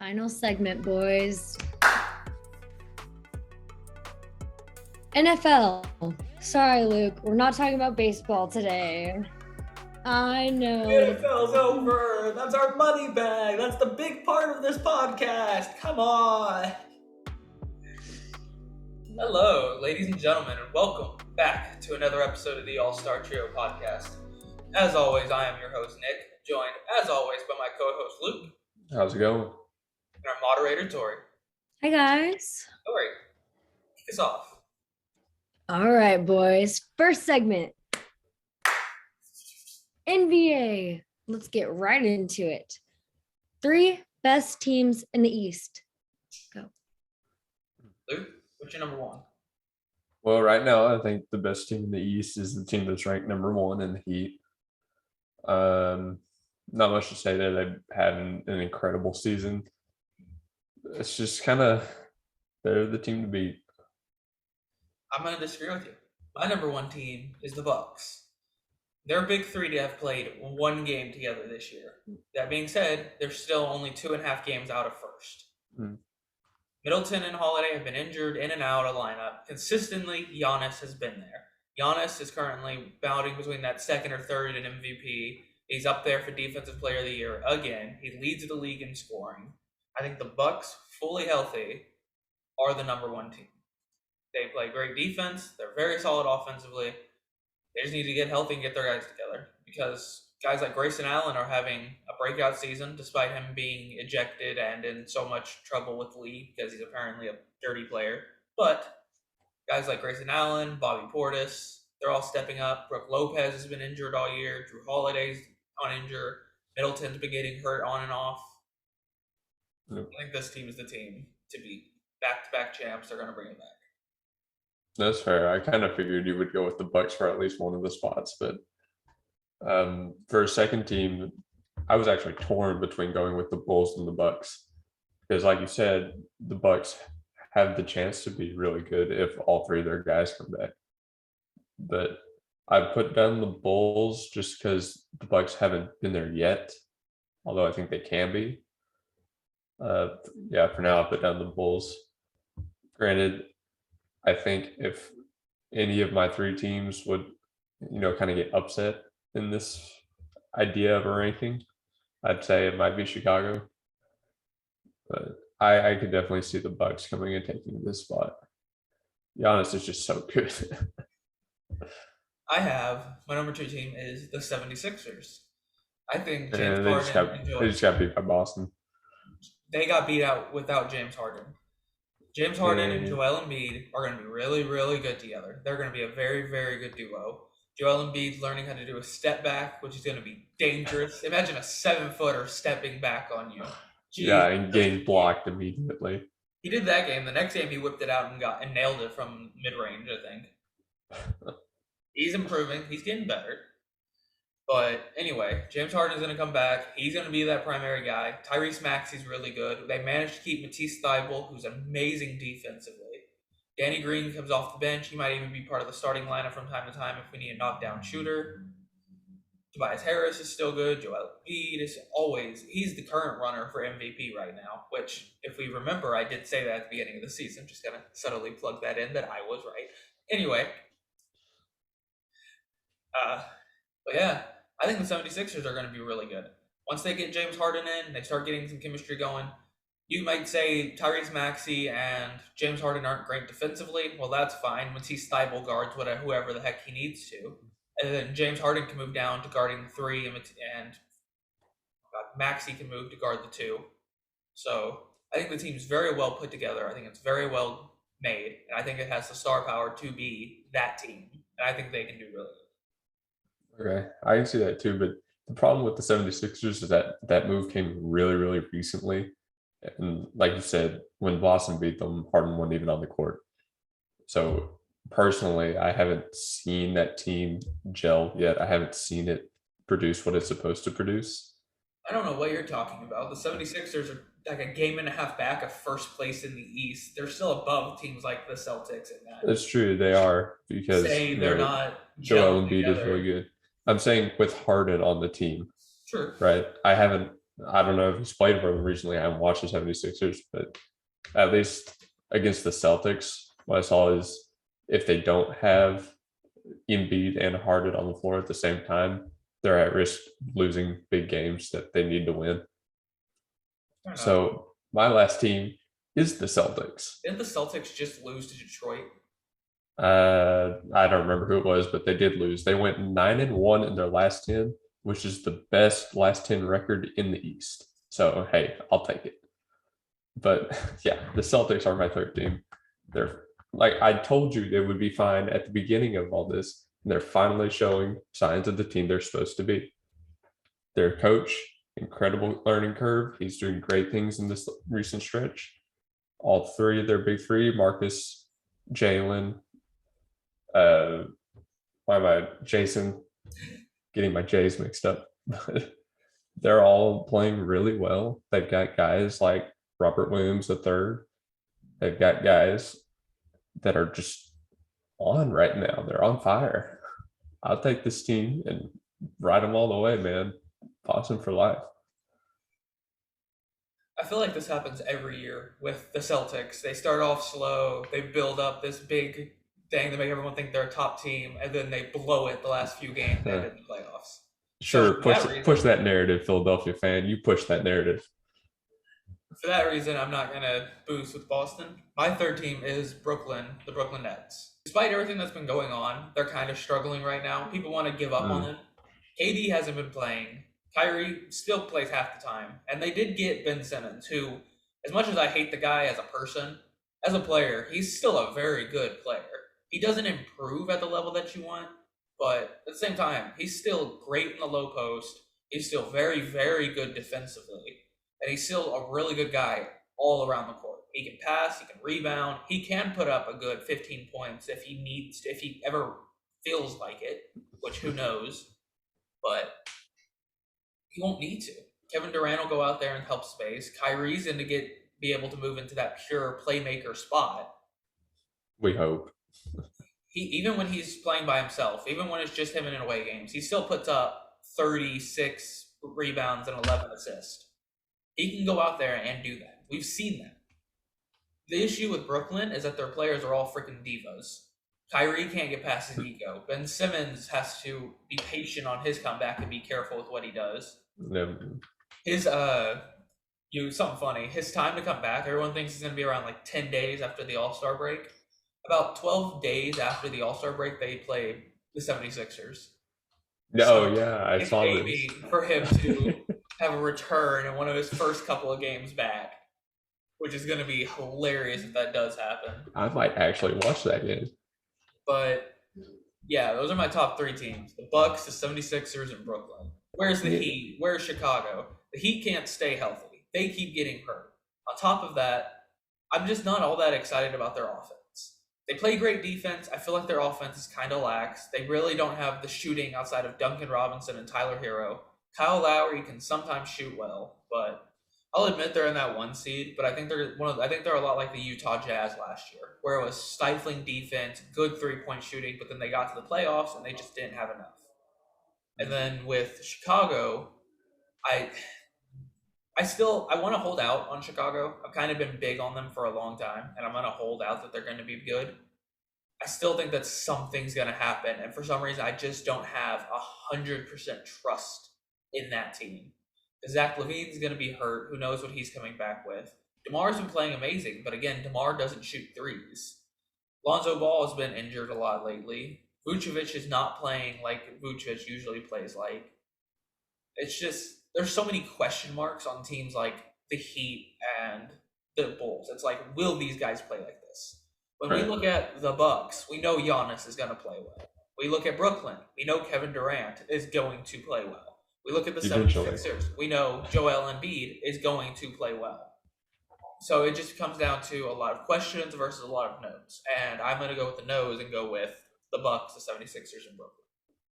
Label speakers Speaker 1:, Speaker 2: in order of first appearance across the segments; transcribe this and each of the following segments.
Speaker 1: Final segment, boys. NFL. Sorry, Luke. We're not talking about baseball today. I know.
Speaker 2: NFL's over. That's our money bag. That's the big part of this podcast. Come on. Hello, ladies and gentlemen, and welcome back to another episode of the All-Star Trio podcast. As always, I am your host, Nick, joined, as always, by my co-host, Luke.
Speaker 3: How's it going?
Speaker 2: And our moderator, Tori.
Speaker 1: Hi, guys.
Speaker 2: Tori, kick us off.
Speaker 1: All right, boys. First segment. NBA. Let's get right into it. 3 best teams in the East. Go.
Speaker 2: Luke, what's your number one?
Speaker 3: Well, right now, I think the best team in the East is the team that's ranked number 1 in the Heat. Not much to say there. They've had an incredible season. It's just kind of, they're the team to beat.
Speaker 2: I'm going to disagree with you. My number one team is the Bucks. They're big three to have played one game together this year. That being said, they're still only 2.5 games out of first. Middleton and Holiday have been injured in and out of lineup. Consistently, Giannis has been there. Giannis is currently bouncing between that second or third in MVP. He's up there for Defensive Player of the Year again. He leads the league in scoring. I think the Bucks, fully healthy, are the number one team. They play great defense. They're very solid offensively. They just need to get healthy and get their guys together because guys like Grayson Allen are having a breakout season despite him being ejected and in so much trouble with the league because he's apparently a dirty player. But guys like Grayson Allen, Bobby Portis, they're all stepping up. Brooke Lopez has been injured all year. Drew Holiday's on injured. Middleton's been getting hurt on and off.
Speaker 3: Yep.
Speaker 2: I think this team is the team to beat. Back-to-back champs, they're going to bring it back.
Speaker 3: That's fair. I kind of figured you would go with the Bucks for at least one of the spots, but for a second team, I was actually torn between going with the Bulls and the Bucks because, like you said, the Bucks have the chance to be really good if all three of their guys come back. But I put down the Bulls just because the Bucks haven't been there yet, although I think they can be. For now, I put down the Bulls. Granted, I think if any of my 3 teams would, kind of get upset in this idea of a ranking, I'd say it might be Chicago. But I could definitely see the Bucks coming and taking this spot. Giannis is just so good.
Speaker 2: My number 2 team is the 76ers. I think James
Speaker 3: Harden they just got beat by Boston.
Speaker 2: They got beat out without James Harden. James Harden and Joel Embiid are going to be really, really good together. They're going to be a very, very good duo. Joel Embiid's learning how to do a step back, which is going to be dangerous. Imagine a 7-footer stepping back on you.
Speaker 3: Jeez, yeah, and getting blocked immediately.
Speaker 2: He did that game. The next game, he whipped it out and nailed it from mid-range, I think. He's improving. He's getting better. But anyway, James Harden's going to come back. He's going to be that primary guy. Tyrese Maxey's really good. They managed to keep Matisse Thybulle, who's amazing defensively. Danny Green comes off the bench. He might even be part of the starting lineup from time to time if we need a knockdown shooter. Tobias Harris is still good. Joel Embiid is he's the current runner for MVP right now, which, if we remember, I did say that at the beginning of the season. Just going to subtly plug that in that I was right. Anyway. But yeah, I think the 76ers are going to be really good. Once they get James Harden in, they start getting some chemistry going. You might say Tyrese Maxey and James Harden aren't great defensively. Well, that's fine. Matisse Thybulle guards whoever the heck he needs to. And then James Harden can move down to guarding the 3, and Maxey can move to guard the 2. So I think the team's very well put together. I think it's very well made. And I think it has the star power to be that team. And I think they can do really good.
Speaker 3: Okay, I can see that too, but the problem with the 76ers is that move came really, really recently. And like you said, when Boston beat them, Harden wasn't even on the court. So personally, I haven't seen that team gel yet. I haven't seen it produce what it's supposed to produce.
Speaker 2: I don't know what you're talking about. The 76ers are like a game and a half back of first place in the East. They're still above teams like the Celtics and that.
Speaker 3: That's true. They are because
Speaker 2: they're not.
Speaker 3: Joel Embiid is really good. I'm saying with Harden on the team.
Speaker 2: True.
Speaker 3: Right. I haven't I don't know if he's played for them recently. I haven't watched the 76ers, but at least against the Celtics, what I saw is if they don't have Embiid and Harden on the floor at the same time, they're at risk losing big games that they need to win.
Speaker 2: Fair enough.
Speaker 3: So my last team is the Celtics.
Speaker 2: Didn't the Celtics just lose to Detroit?
Speaker 3: I don't remember who it was, but they did lose. They went 9-1 in their last 10, which is the best last 10 record in the East. So hey, I'll take it. But yeah, the Celtics are my third team. They're like I told you they would be fine at the beginning of all this, and they're finally showing signs of the team they're supposed to be. Their coach, incredible learning curve. He's doing great things in this recent stretch. All three of their big three, Marcus, Jalen, Jason, getting my J's mixed up. They're all playing really well. They've got guys like Robert Williams III. They've got guys that are just on right now. They're on fire. I'll take this team and ride them all the way, man. Awesome for life.
Speaker 2: I feel like this happens every year with the Celtics. They start off slow, they build up this big thing to make everyone think they're a top team, and then they blow it the last few games and in the playoffs.
Speaker 3: Sure,
Speaker 2: So
Speaker 3: push that narrative, Philadelphia fan. You push that narrative.
Speaker 2: For that reason, I'm not going to boost with Boston. My third team is Brooklyn, the Brooklyn Nets. Despite everything that's been going on, they're kind of struggling right now. People want to give up on them. KD hasn't been playing. Kyrie still plays half the time. And they did get Ben Simmons, who, as much as I hate the guy as a person, as a player, he's still a very good player. He doesn't improve at the level that you want, but at the same time, he's still great in the low post. He's still very, very good defensively. And he's still a really good guy all around the court. He can pass, he can rebound, he can put up a good 15 points if he needs to, if he ever feels like it, which who knows, but he won't need to. Kevin Durant will go out there and help space. Kyrie's in to be able to move into that pure playmaker spot.
Speaker 3: We hope.
Speaker 2: Even when he's playing by himself, even when it's just him in away games, he still puts up 36 rebounds and 11 assists. He can go out there and do that. We've seen that. The issue with Brooklyn is that their players are all freaking divas. Kyrie can't get past his ego. Ben Simmons has to be patient on his comeback and be careful with what he does. His something funny. His time to come back, everyone thinks he's gonna be around like 10 days after the All-Star break. About 12 days after the All-Star break, they play the 76ers.
Speaker 3: I saw this.
Speaker 2: For him to have a return in one of his first couple of games back, which is going to be hilarious if that does happen.
Speaker 3: I might actually watch that game.
Speaker 2: But yeah, those are my top three teams: the Bucks, the 76ers, and Brooklyn. Where's the Heat? Where's Chicago? The Heat can't stay healthy. They keep getting hurt. On top of that, I'm just not all that excited about their offense. They play great defense. I feel like their offense is kind of lax. They really don't have the shooting outside of Duncan Robinson and Tyler Hero. Kyle Lowry can sometimes shoot well, but I'll admit they're in that 1 seed. But I think they're a lot like the Utah Jazz last year, where it was stifling defense, good 3-point shooting, but then they got to the playoffs and they just didn't have enough. And then with Chicago, I want to hold out on Chicago. I've kind of been big on them for a long time, and I'm going to hold out that they're going to be good. I still think that something's going to happen, and for some reason, I just don't have 100% trust in that team. Zach LaVine's going to be hurt. Who knows what he's coming back with? DeMar's been playing amazing, but again, DeMar doesn't shoot threes. Lonzo Ball has been injured a lot lately. Vucevic is not playing like Vucevic usually plays like. It's just, there's so many question marks on teams like the Heat and the Bulls. It's like, will these guys play like this? When we look at the Bucks, we know Giannis is going to play well. We look at Brooklyn, we know Kevin Durant is going to play well. We look at the 76ers, we know Joel Embiid is going to play well. So it just comes down to a lot of questions versus a lot of no's. And I'm going to go with the no's and go with the Bucks, the 76ers, and Brooklyn.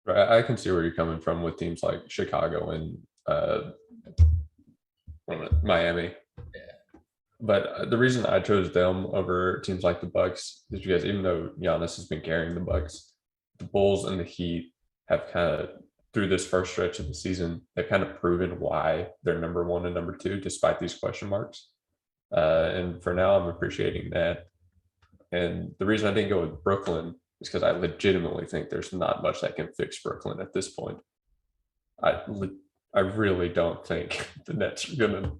Speaker 3: Right, I can see where you're coming from with teams like Chicago and Miami.
Speaker 2: Yeah.
Speaker 3: But the reason I chose them over teams like the Bucks is because even though Giannis has been carrying the Bucks, the Bulls and the Heat have kind of through this first stretch of the season, they've kind of proven why they're number one and number two, despite these question marks. And for now, I'm appreciating that. And the reason I didn't go with Brooklyn is because I legitimately think there's not much that can fix Brooklyn at this point. I really don't think the Nets are going to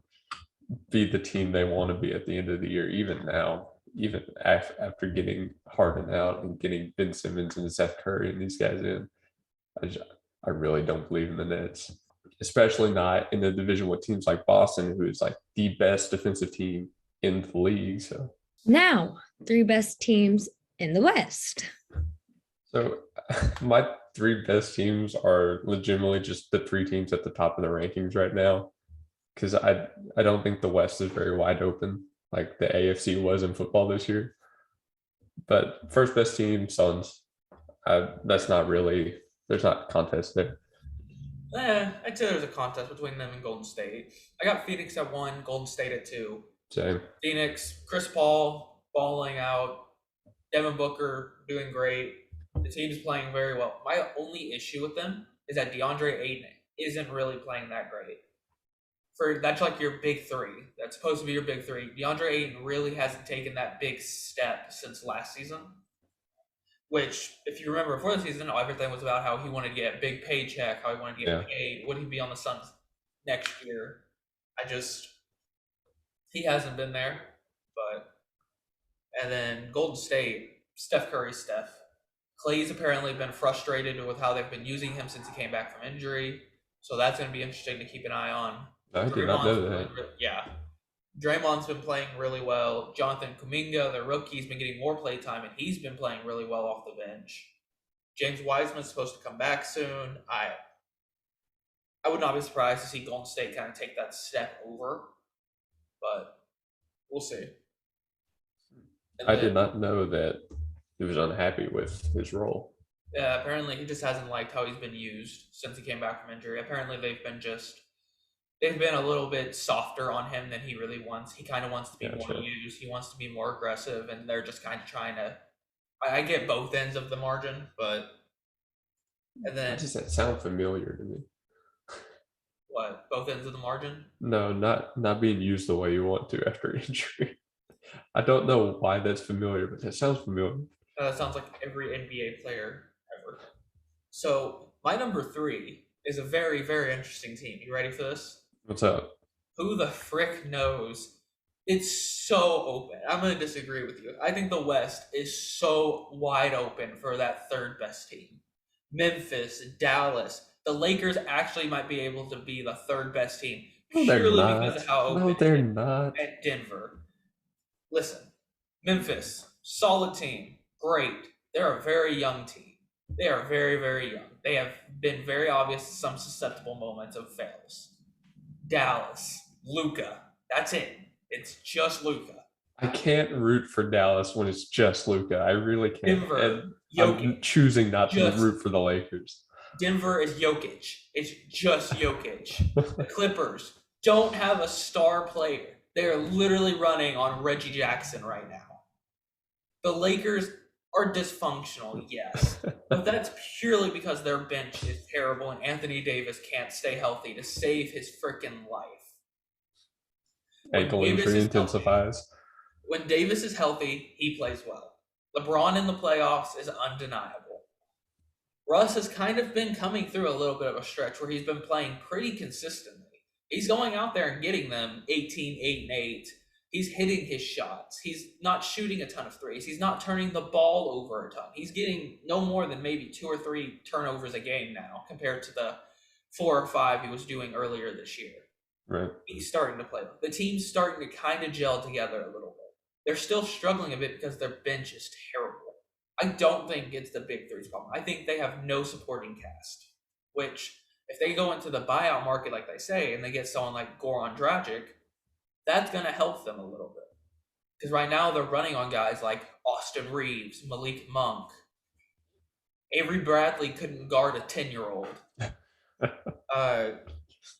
Speaker 3: be the team they want to be at the end of the year, even now, even after getting Harden out and getting Ben Simmons and Seth Curry and these guys in. I really don't believe in the Nets, especially not in the division with teams like Boston, who is like the best defensive team in the league. So
Speaker 1: Now, 3 best teams in the West.
Speaker 3: So my 3 best teams are legitimately just the 3 teams at the top of the rankings right now, because I don't think the West is very wide open like the AFC was in football this year. But first best team, Suns. That's not really, there's not a contest there.
Speaker 2: I'd say there's a contest between them and Golden State. I got Phoenix at 1, Golden State at 2.
Speaker 3: Same.
Speaker 2: Phoenix, Chris Paul balling out, Devin Booker doing great. The team's playing very well. My only issue with them is that DeAndre Ayton isn't really playing that great. That's like your big 3. That's supposed to be your big 3. DeAndre Ayton really hasn't taken that big step since last season. Which, if you remember before the season, everything was about how he wanted to get a big paycheck, how he wanted to get paid, would he be on the Suns next year? He hasn't been there. And then Golden State, Steph Curry, Clay's apparently been frustrated with how they've been using him since he came back from injury. So that's going to be interesting to keep an eye on.
Speaker 3: I did not know that.
Speaker 2: Draymond's been playing really well. Jonathan Kuminga, the rookie, has been getting more play time, and he's been playing really well off the bench. James Wiseman's supposed to come back soon. I would not be surprised to see Golden State kind of take that step over, but we'll see.
Speaker 3: I did not know that he was unhappy with his role.
Speaker 2: Yeah, apparently he just hasn't liked how he's been used since he came back from injury. Apparently they've been a little bit softer on him than he really wants. He kind of wants to be more used. He wants to be more aggressive, and they're just kind of trying to. I get both ends of the margin, but and then
Speaker 3: does that sound familiar to me?
Speaker 2: What, both ends of the margin?
Speaker 3: No, not being used the way you want to after injury. I don't know why that's familiar, but that sounds familiar.
Speaker 2: That sounds like every NBA player ever. So my number 3 is a very, very interesting team. You ready for this?
Speaker 3: What's up?
Speaker 2: Who the frick knows? It's so open. I'm going to disagree with you. I think the West is so wide open for that 3rd best team. Memphis, Dallas. The Lakers actually might be able to be the 3rd best team.
Speaker 3: No, they're not. Because of how open
Speaker 2: no,
Speaker 3: they're not.
Speaker 2: And Denver. Listen, Memphis, solid team. Great. They're a very young team. They are very, very young. They have been very obvious some susceptible moments of fails. Dallas, Luka. That's it. It's just Luka.
Speaker 3: I can't root for Dallas when it's just Luka. I really can't.
Speaker 2: Denver,
Speaker 3: and I'm choosing not to root for the Lakers.
Speaker 2: Denver is Jokic. It's just Jokic. The Clippers don't have a star player. They are literally running on Reggie Jackson right now. The Lakers are dysfunctional, yes. But that's purely because their bench is terrible and Anthony Davis can't stay healthy to save his freaking life.
Speaker 3: Ankle injury intensifies.
Speaker 2: When Davis is healthy, he plays well. LeBron in the playoffs is undeniable. Russ has kind of been coming through a little bit of a stretch where he's been playing pretty consistently. He's going out there and getting them 18, 8, and 8. He's hitting his shots. He's not shooting a ton of threes. He's not turning the ball over a ton. He's getting no more than maybe 2 or 3 turnovers a game now compared to the 4 or 5 he was doing earlier this year.
Speaker 3: Right.
Speaker 2: He's starting to play. The team's starting to kind of gel together a little bit. They're still struggling a bit because their bench is terrible. I don't think it's the big three's problem. I think they have no supporting cast, which if they go into the buyout market like they say and they get someone like Goran Dragic, that's going to help them a little bit. Because right now they're running on guys like Austin Reeves, Malik Monk. Avery Bradley couldn't guard a 10-year-old.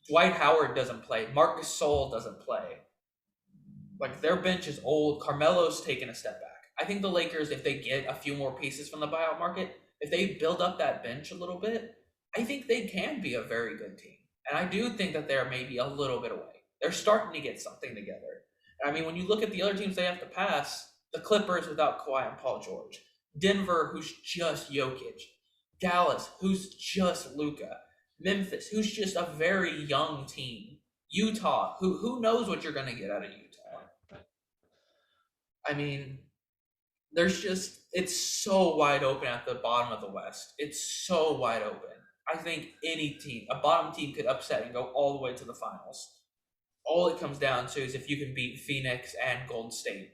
Speaker 2: Dwight Howard doesn't play. Marc Gasol doesn't play. Like, their bench is old. Carmelo's taken a step back. I think the Lakers, if they get a few more pieces from the buyout market, if they build up that bench a little bit, I think they can be a very good team. And I do think that they're maybe a little bit away. They're starting to get something together. I mean, when you look at the other teams they have to pass, the Clippers without Kawhi and Paul George, Denver, who's just Jokic, Dallas, who's just Luka, Memphis, who's just a very young team, Utah, who knows what you're going to get out of Utah. I mean, it's so wide open at the bottom of the West. It's so wide open. I think any team, a bottom team, could upset and go all the way to the finals. All it comes down to is if you can beat Phoenix and Golden State,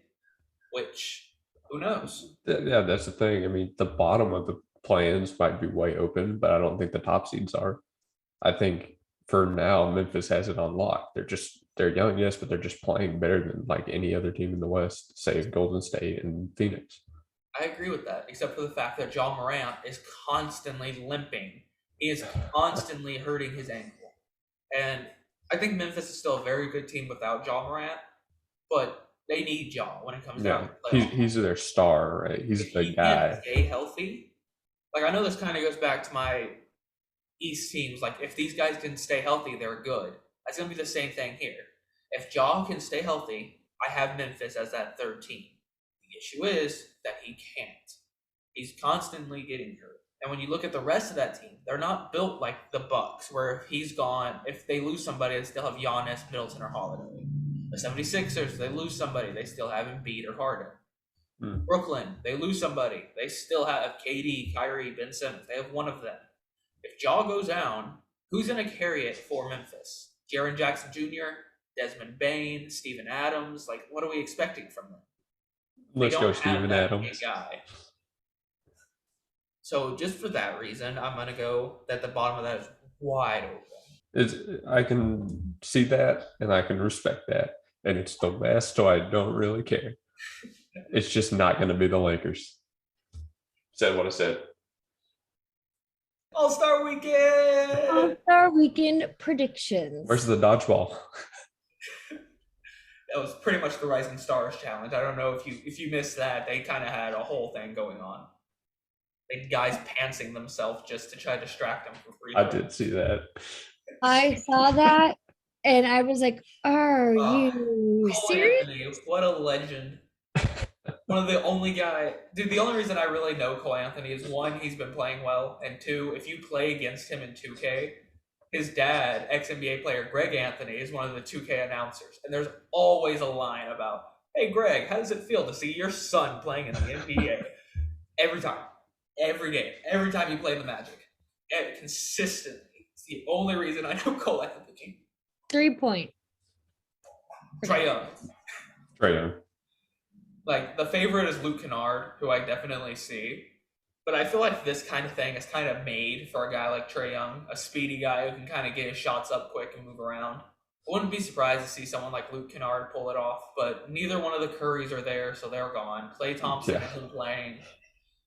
Speaker 2: which, who knows?
Speaker 3: Yeah, that's the thing. I mean, the bottom of the play-ins might be way open, but I don't think the top seeds are. I think for now, Memphis has it on lock. They're young, yes, but they're just playing better than like any other team in the West, save Golden State and Phoenix.
Speaker 2: I agree with that, except for the fact that John Morant is constantly limping. He is constantly hurting his ankle. And I think Memphis is still a very good team without John Morant, but they need John when it comes down to playoffs.
Speaker 3: He's their star, right? He's the guy.
Speaker 2: Can't stay healthy. Like, I know this kind of goes back to my East teams. Like, if these guys can stay healthy, they're good. That's going to be the same thing here. If John can stay healthy, I have Memphis as that third team. The issue is that he can't. He's constantly getting hurt. And when you look at the rest of that team, they're not built like the Bucks, where if he's gone, if they lose somebody, they still have Giannis, Middleton, or Holiday. The 76ers, they lose somebody, they still have Embiid or Harden. Brooklyn, they lose somebody, they still have KD, Kyrie, Ben Simmons. They have one of them. If Ja goes down, who's going to carry it for Memphis? Jaren Jackson Jr., Desmond Bain, Steven Adams. Like, what are we expecting from them?
Speaker 3: Let's go Steven Adams.
Speaker 2: Guy. So just for that reason, I'm going to go that the bottom of that is wide open.
Speaker 3: I can see that, and I can respect that. And it's the West, so I don't really care. It's just not going to be the Lakers. Said what I said.
Speaker 2: All-Star Weekend!
Speaker 1: All-Star Weekend predictions.
Speaker 3: Where's the dodgeball?
Speaker 2: That was pretty much the Rising Stars challenge. I don't know if you missed that. They kind of had a whole thing going on. They had guys pantsing themselves just to try to distract them for free.
Speaker 3: I did see that.
Speaker 1: I saw that, and I was like, "Are you serious?"
Speaker 2: Anthony, what a legend! One of the only guy, dude. The only reason I really know Cole Anthony is one, he's been playing well, and two, if you play against him in 2K, his dad, ex-NBA player Greg Anthony, is one of the 2K announcers, and there's always a line about, "Hey Greg, how does it feel to see your son playing in the NBA?" Every time, every game, every time you play the Magic, and consistently. It's the only reason I know Cole Anthony.
Speaker 1: 3-point.
Speaker 2: Trae Young.
Speaker 3: Trae Young.
Speaker 2: Like, the favorite is Luke Kennard, who I definitely see. But I feel like this kind of thing is kind of made for a guy like Trae Young, a speedy guy who can kind of get his shots up quick and move around. I wouldn't be surprised to see someone like Luke Kennard pull it off, but neither one of the Currys are there, so they're gone. Klay Thompson isn't playing.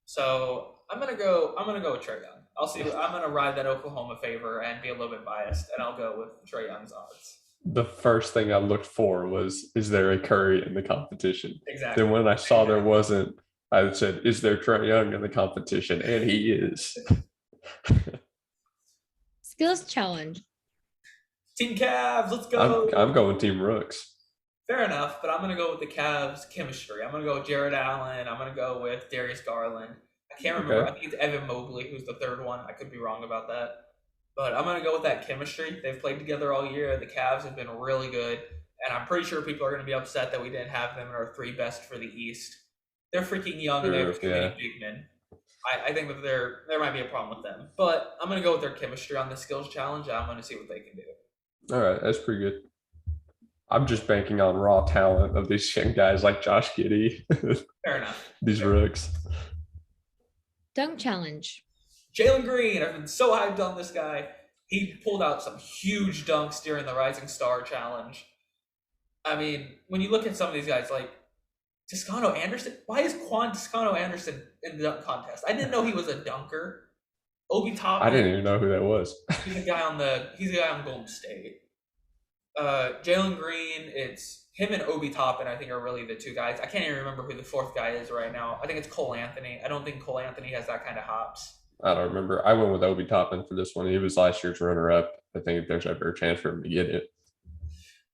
Speaker 2: So I'm gonna go with Trae Young. I'll see. I'm gonna ride that Oklahoma favor and be a little bit biased, and I'll go with Trae Young's odds.
Speaker 3: The first thing I looked for was, is there a Curry in the competition?
Speaker 2: Exactly.
Speaker 3: Then when I saw there wasn't, I said, is there Trae Young in the competition? And he is.
Speaker 1: Skills challenge.
Speaker 2: Team Cavs, let's go.
Speaker 3: I'm going Team Rooks.
Speaker 2: Fair enough, but I'm going to go with the Cavs chemistry. I'm going to go with Jared Allen. I'm going to go with Darius Garland. I can't remember.
Speaker 3: Okay.
Speaker 2: I think it's Evan Mobley who's the third one. I could be wrong about that. But I'm going to go with that chemistry. They've played together all year. The Cavs have been really good. And I'm pretty sure people are going to be upset that we didn't have them in our three best for the East. They're freaking young and they have too many big men. I think that there might be a problem with them. But I'm going to go with their chemistry on the skills challenge. I'm going to see what they can do.
Speaker 3: All right, that's pretty good. I'm just banking on raw talent of these young guys like Josh Giddey.
Speaker 2: Fair enough.
Speaker 3: These Rooks.
Speaker 1: Dunk challenge.
Speaker 2: Jalen Green, I've been so hyped on this guy. He pulled out some huge dunks during the Rising Star Challenge. I mean, when you look at some of these guys, like Toscano Anderson, why is Quan Toscano Anderson in the dunk contest? I didn't know he was a dunker. Obi Toppin.
Speaker 3: I didn't even know who that was.
Speaker 2: He's a guy on Golden State. Jalen Green, it's him and Obi Toppin, I think, are really the two guys. I can't even remember who the fourth guy is right now. I think it's Cole Anthony. I don't think Cole Anthony has that kind of hops.
Speaker 3: I don't remember. I went with Obi Toppin for this one. He was last year's runner-up. I think there's ever a chance for him to get it.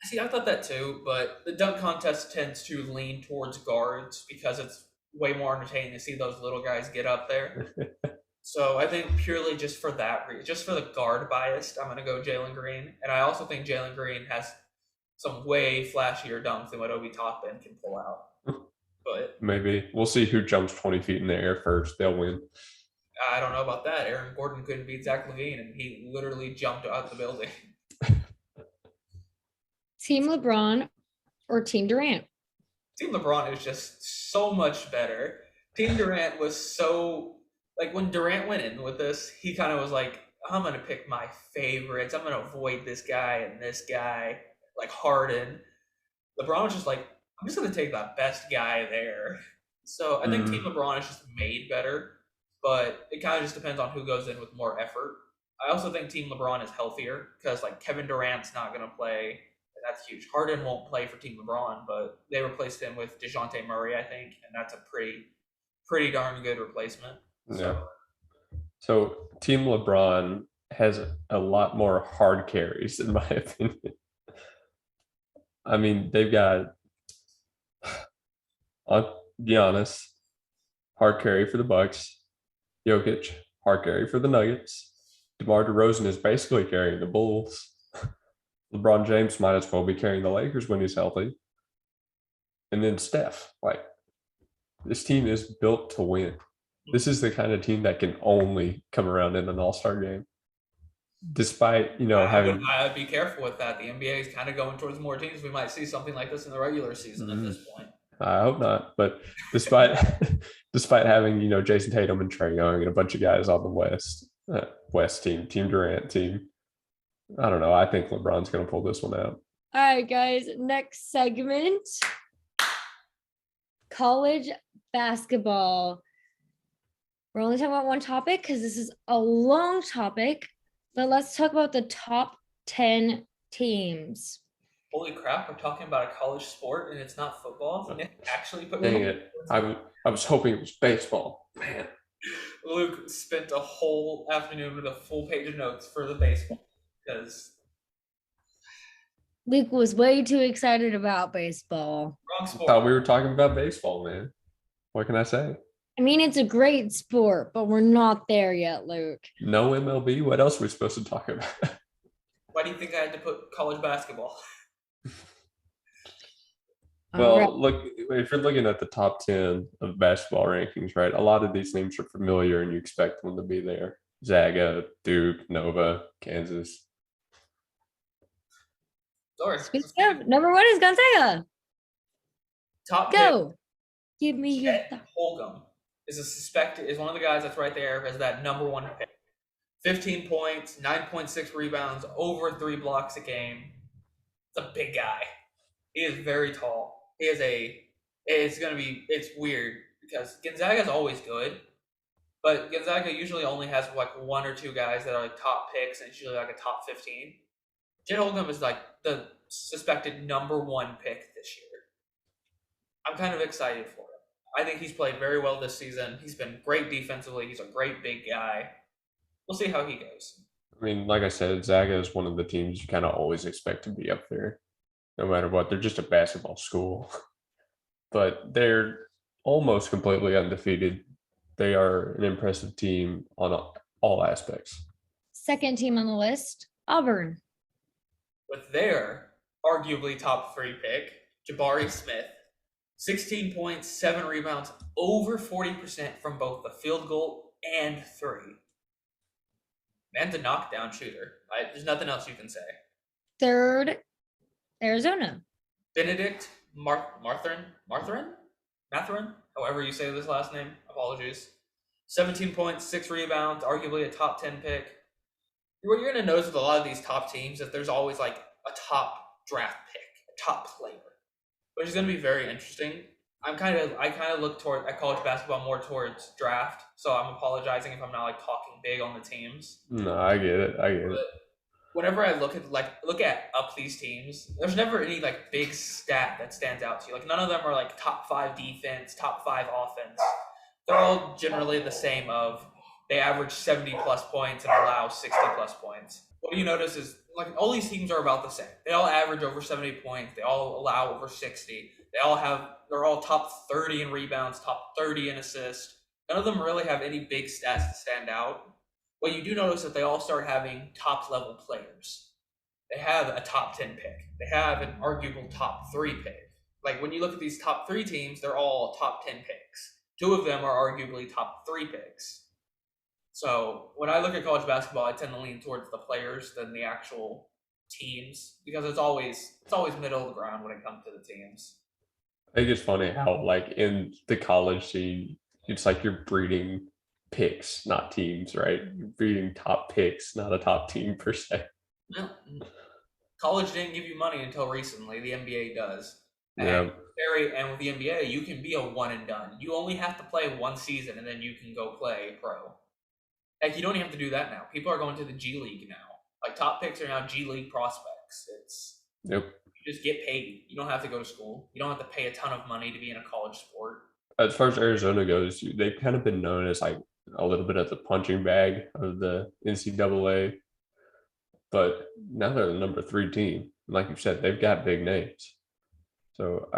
Speaker 2: See, I thought that too, but the dunk contest tends to lean towards guards because it's way more entertaining to see those little guys get up there. So I think purely just for that reason, just for the guard bias, I'm going to go Jalen Green. And I also think Jalen Green has some way flashier dunks than what Obi Toppin can pull out. But
Speaker 3: Maybe. We'll see who jumps 20 feet in the air first. They'll win.
Speaker 2: I don't know about that. Aaron Gordon couldn't beat Zach LaVine, and he literally jumped out the building.
Speaker 1: Team LeBron or Team Durant?
Speaker 2: Team LeBron is just so much better. Team Durant was so like when Durant went in with this, he kind of was like, I'm gonna pick my favorites. I'm gonna avoid this guy and this guy, like Harden. LeBron was just like, I'm just gonna take the best guy there. So I think Team LeBron is just made better, but it kind of just depends on who goes in with more effort. I also think Team LeBron is healthier because like Kevin Durant's not gonna play. That's huge. Harden won't play for Team LeBron, but they replaced him with DeJounte Murray, I think, and that's a pretty darn good replacement.
Speaker 3: Yeah. So Team LeBron has a lot more hard carries, in my opinion. I mean, they've got Giannis, hard carry for the Bucks, Jokic, hard carry for the Nuggets. DeMar DeRozan is basically carrying the Bulls. LeBron James might as well be carrying the Lakers when he's healthy. And then Steph, like, this team is built to win. This is the kind of team that can only come around in an all-star game. Despite, having...
Speaker 2: I'd be careful with that. The NBA is kind of going towards more teams. We might see something like this in the regular season at this point.
Speaker 3: I hope not. But despite having, Jason Tatum and Trae Young and a bunch of guys on the West team, Team Durant team, I don't know. I think LeBron's going to pull this one out.
Speaker 1: All right, guys. Next segment. College basketball. We're only talking about one topic because this is a long topic, but let's talk about the top 10 teams.
Speaker 2: Holy crap, we're talking about a college sport and it's not football? Nick actually put
Speaker 3: Dang it. I was hoping it was baseball. Man.
Speaker 2: Luke spent a whole afternoon with a full page of notes for the baseball because
Speaker 1: Luke was way too excited about baseball.
Speaker 2: Wrong sport.
Speaker 3: Thought we were talking about baseball, man. What can I say?
Speaker 1: I mean, it's a great sport, but we're not there yet, Luke.
Speaker 3: No MLB? What else are we supposed to talk about?
Speaker 2: Why do you think I had to put college basketball?
Speaker 3: Well, look, if you're looking at the top 10 of basketball rankings, right, a lot of these names are familiar and you expect them to be there. Zaga, Duke, Nova, Kansas.
Speaker 2: Sorry.
Speaker 1: Number one is Gonzaga.
Speaker 2: Top
Speaker 1: Go. Give me your
Speaker 2: Chet Holcomb is one of the guys that's right there as that number one pick. 15 points, 9.6 rebounds, over 3 blocks a game. It's a big guy. He is very tall. It's weird because Gonzaga is always good, but Gonzaga usually only has like one or two guys that are like top picks, and it's usually like a top 15. Chet Holcomb is like the suspected number one pick this year. I'm kind of excited for him. I think he's played very well this season. He's been great defensively. He's a great big guy. We'll see how he goes.
Speaker 3: I mean, like I said, Zaga is one of the teams you kind of always expect to be up there, no matter what. They're just a basketball school, but they're almost completely undefeated. They are an impressive team on all aspects.
Speaker 1: Second team on the list, Auburn.
Speaker 2: With their arguably top 3 pick, Jabari Smith, 16 points, 7 rebounds, over 40% from both the field goal and 3. Man's a knockdown shooter. There's nothing else you can say.
Speaker 1: Third, Arizona.
Speaker 2: Benedict Mathurin, however you say this last name, apologies. 17 points, 6 rebounds, arguably a top 10 pick. What you're going to notice with a lot of these top teams is there's always like a top draft pick, a top player, which is going to be very interesting. I kind of look at college basketball more towards draft, so I'm apologizing if I'm not like talking big on the teams.
Speaker 3: No, I get it.
Speaker 2: But whenever I look at up these teams, there's never any like big stat that stands out to you. Like none of them are like top 5 defense, top 5 offense. They're all generally the same of they average 70 plus points and allow 60 plus points. What you notice is like all these teams are about the same. They all average over 70 points. They all allow over 60. They're all top 30 in rebounds, top 30 in assists. None of them really have any big stats to stand out. What you do notice is that they all start having top level players. They have a top 10 pick. They have an arguable top 3 pick. Like when you look at these top 3 teams, they're all top 10 picks. 2 of them are arguably top 3 picks. So when I look at college basketball, I tend to lean towards the players than the actual teams because it's always middle of the ground when it comes to the teams.
Speaker 3: I think it's funny how like in the college scene, it's like you're breeding picks, not teams, right? You're breeding top picks, not a top team per se.
Speaker 2: No, college didn't give you money until recently. The NBA does.
Speaker 3: Yeah.
Speaker 2: And with the NBA, you can be a one and done. You only have to play one season and then you can go play pro. Like you don't even have to do that now. People are going to the G League now. Like top picks are now G League prospects.
Speaker 3: Yep.
Speaker 2: You just get paid. You don't have to go to school. You don't have to pay a ton of money to be in a college sport.
Speaker 3: As far as Arizona goes, they've kind of been known as like a little bit of the punching bag of the NCAA. But now they're the number 3 team. Like you said, they've got big names. So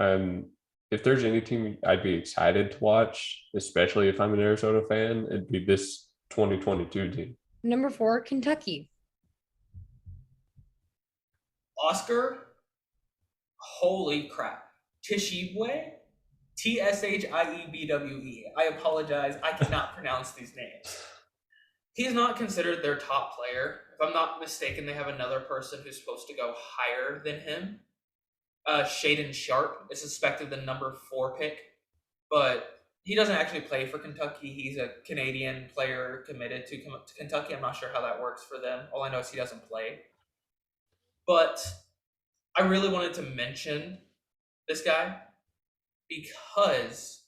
Speaker 3: if there's any team I'd be excited to watch, especially if I'm an Arizona fan, it'd be this 2022 team.
Speaker 1: Number 4, Kentucky.
Speaker 2: Oscar, holy crap. Tshiebwe? Tshiebwe. I apologize. I cannot pronounce these names. He's not considered their top player. If I'm not mistaken, they have another person who's supposed to go higher than him. Shaden Sharp is suspected the number 4 pick, but he doesn't actually play for Kentucky. He's a Canadian player committed to Kentucky. I'm not sure how that works for them. All I know is he doesn't play. But I really wanted to mention this guy because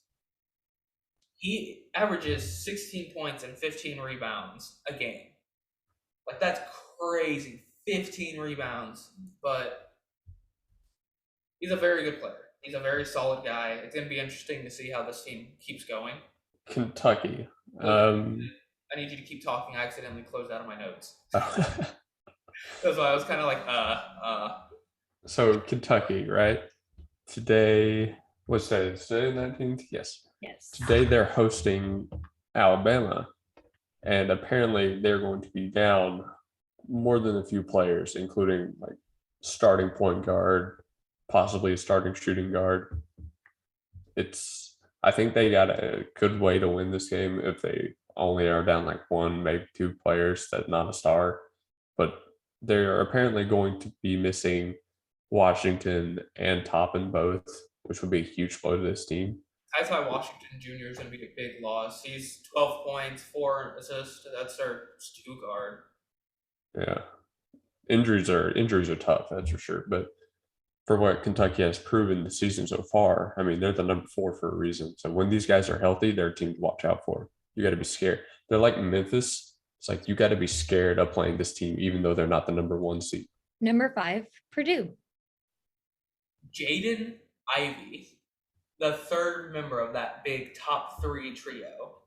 Speaker 2: he averages 16 points and 15 rebounds a game. Like, that's crazy. 15 rebounds. But he's a very good player. He's a very solid guy. It's going to be interesting to see how this team keeps going.
Speaker 3: Kentucky.
Speaker 2: I need you to keep talking. I accidentally closed out of my notes. That's why I was kind of like,
Speaker 3: So Kentucky, right? Today, what's that? Today the 19th? Yes.
Speaker 1: Yes.
Speaker 3: Today they're hosting Alabama, and apparently they're going to be down more than a few players, including like starting point guard, possibly a starting shooting guard. I think they got a good way to win this game if they only are down like 1, maybe 2 players that's not a star. But they're apparently going to be missing Washington and Toppin both, which would be a huge blow to this team.
Speaker 2: I thought Washington Jr. is going to be a big loss. He's 12 points, 4 assists. That's their 2 guard.
Speaker 3: Yeah. Injuries are tough, that's for sure. But for what Kentucky has proven the season so far, I mean, they're the number 4 for a reason. So when these guys are healthy, they're a team to watch out for. You got to be scared. They're like Memphis. It's like you got to be scared of playing this team, even though they're not the number 1 seed.
Speaker 1: Number 5, Purdue.
Speaker 2: Jaden Ivey, the 3rd member of that big top 3 trio.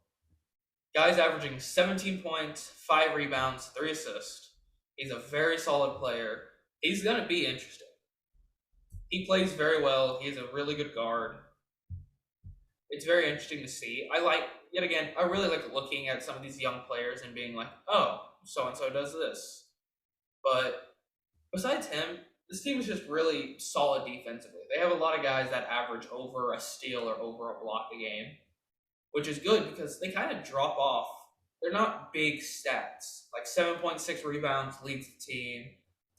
Speaker 2: Guy's averaging 17 points, 5 rebounds, 3 assists. He's a very solid player. He's going to be interesting. He plays very well. He's a really good guard. It's very interesting to see. I really like looking at some of these young players and being like, oh, so-and-so does this. But besides him, this team is just really solid defensively. They have a lot of guys that average over a steal or over a block a game, which is good because they kind of drop off. They're not big stats. Like 7.6 rebounds leads the team.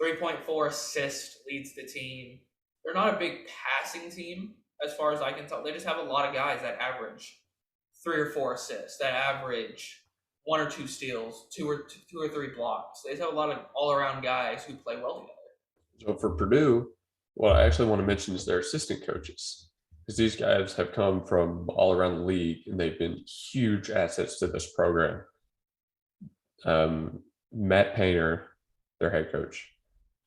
Speaker 2: 3.4 assists leads the team. They're not a big passing team as far as I can tell. They just have a lot of guys that average 3 or 4 assists, that average 1 or 2 steals, 2 or 3 blocks. They just have a lot of all-around guys who play well together.
Speaker 3: So for Purdue, what I actually want to mention is their assistant coaches, because these guys have come from all around the league and they've been huge assets to this program. Matt Painter, their head coach,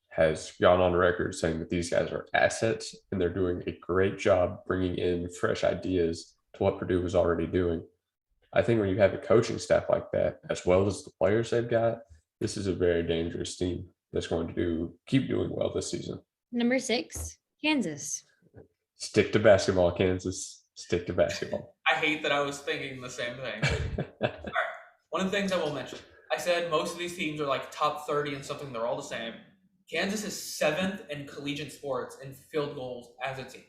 Speaker 3: has gone on record saying that these guys are assets and they're doing a great job bringing in fresh ideas to what Purdue was already doing. I think when you have a coaching staff like that, as well as the players they've got, this is a very dangerous team that's going to keep doing well this season.
Speaker 1: Number 6, Kansas.
Speaker 3: Stick to basketball, Kansas. Stick to basketball.
Speaker 2: I hate that I was thinking the same thing. All right. One of the things I will mention, I said most of these teams are like top 30 and something. They're all the same. Kansas is 7th in collegiate sports in field goals as a team.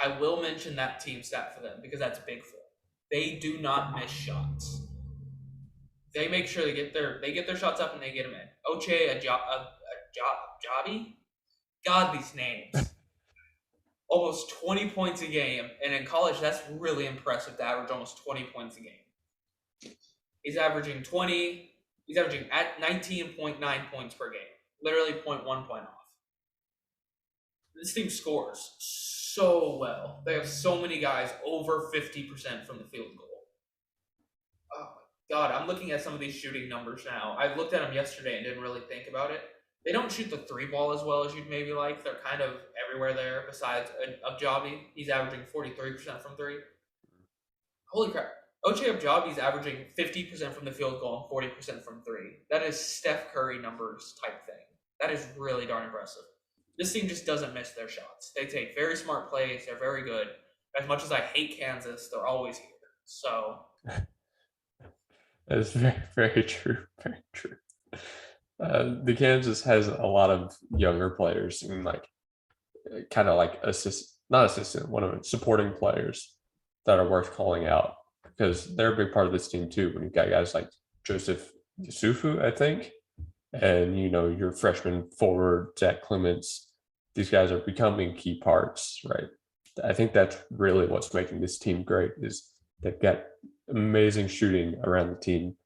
Speaker 2: I will mention that team stat for them because that's big for them. They do not miss shots. They make sure they get their shots up and they get them in. Oche Ajabi? God, these names. Almost 20 points a game, and in college, that's really impressive to average almost 20 points a game. He's averaging at 19.9 points per game, literally 0.1 point off. This team scores so well. They have so many guys over 50% from the field goal. Oh my God, I'm looking at some of these shooting numbers now. I looked at them yesterday and didn't really think about it. They don't shoot the 3 ball as well as you'd maybe like. They're kind of everywhere there besides Abjabi. He's averaging 43% from 3. Holy crap. Oche Abjabi's averaging 50% from the field goal and 40% from 3. That is Steph Curry numbers type thing. That is really darn impressive. This team just doesn't miss their shots. They take very smart plays. They're very good. As much as I hate Kansas, they're always here. So
Speaker 3: that is very, very true. Very true. The Kansas has a lot of younger players and kind of like supporting players that are worth calling out because they're a big part of this team too. When you've got guys like Joseph Yusufu, I think, and your freshman forward Zach Clements, these guys are becoming key parts, right? I think that's really what's making this team great is they've got amazing shooting around the team,